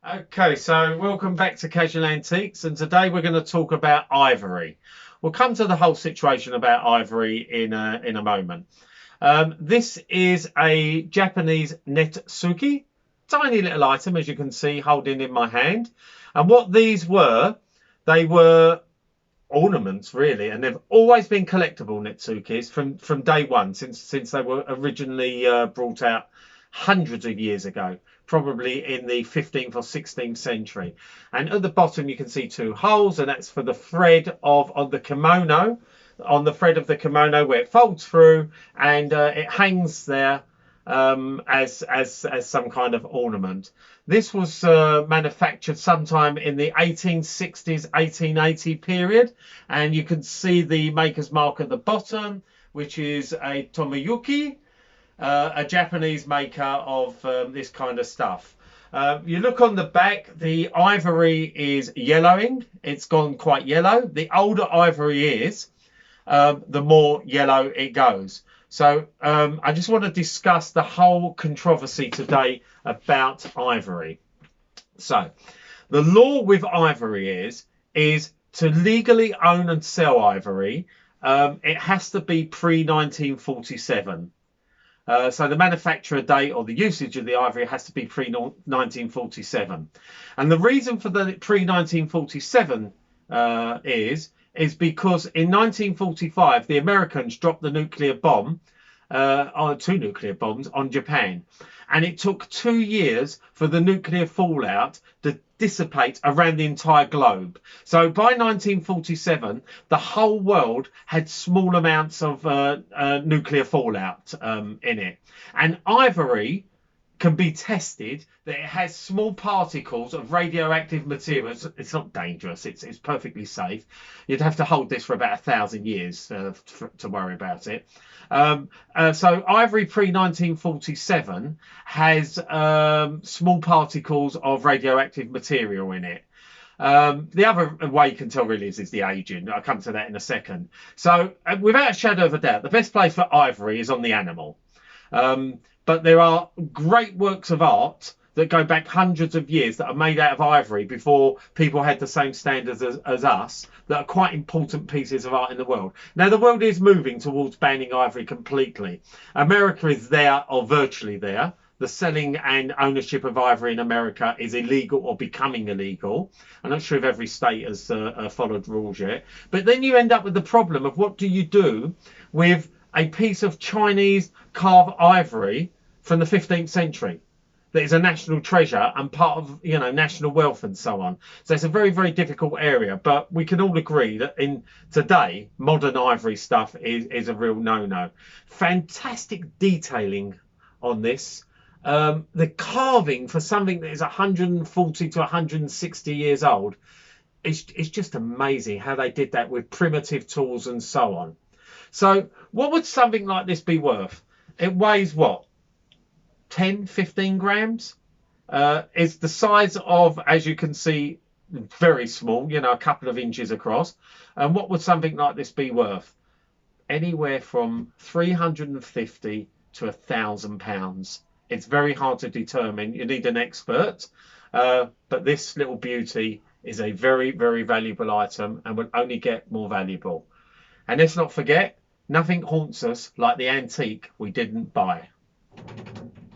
Okay, so welcome back to Casual Antiques, and today we're going to talk about ivory. We'll come to the whole situation about ivory in a moment. This is a Japanese Netsuke, tiny little item, as you can see, holding in my hand. And what these were, they were ornaments really, and they've always been collectible Netsukes from day one, since they were originally brought out hundreds of years ago, probably in the 15th or 16th century. And at the bottom you can see two holes, and that's for the thread of the kimono, on the thread of the kimono where it folds through, and it hangs there as some kind of ornament. This was manufactured sometime in the 1860s, 1880 period, and you can see the maker's mark at the bottom, which is a Tomoyuki, a Japanese maker of this kind of stuff. You look on the back, the ivory is yellowing. It's gone quite yellow. The older ivory is, the more yellow it goes. So I just want to discuss the whole controversy today about ivory. So the law with ivory is to legally own and sell ivory, it has to be pre-1947. So the manufacturer date or the usage of the ivory has to be pre-1947. And the reason for the pre-1947 is because in 1945 the Americans dropped the nuclear bomb, two nuclear bombs on Japan, and it took 2 years for the nuclear fallout to dissipate around the entire globe. So by 1947 the whole world had small amounts of nuclear fallout in it, and ivory can be tested that it has small particles of radioactive materials. It's not dangerous, it's perfectly safe. You'd have to hold this for about 1,000 years to worry about it. So ivory pre-1947 has small particles of radioactive material in it. The other way you can tell really is the aging. I'll come to that in a second. So without a shadow of a doubt, the best place for ivory is on the animal. But there are great works of art that go back hundreds of years that are made out of ivory before people had the same standards as us, that are quite important pieces of art in the world. Now, the world is moving towards banning ivory completely. America is there, or virtually there. The selling and ownership of ivory in America is illegal or becoming illegal. I'm not sure if every state has followed rules yet. But then you end up with the problem of what do you do with a piece of Chinese carved ivory from the 15th century that is a national treasure and part of, national wealth and so on. So it's a very, very difficult area, but we can all agree that in today, modern ivory stuff is a real no-no. Fantastic detailing on this. The carving for something that is 140 to 160 years old is just amazing how they did that with primitive tools and so on. So what would something like this be worth? It weighs what? 10, 15 grams? It's the size of, as you can see, very small, a couple of inches across. And what would something like this be worth? Anywhere from 350 to £1,000. It's very hard to determine. You need an expert. But this little beauty is a very, very valuable item and will only get more valuable. And let's not forget, nothing haunts us like the antique we didn't buy.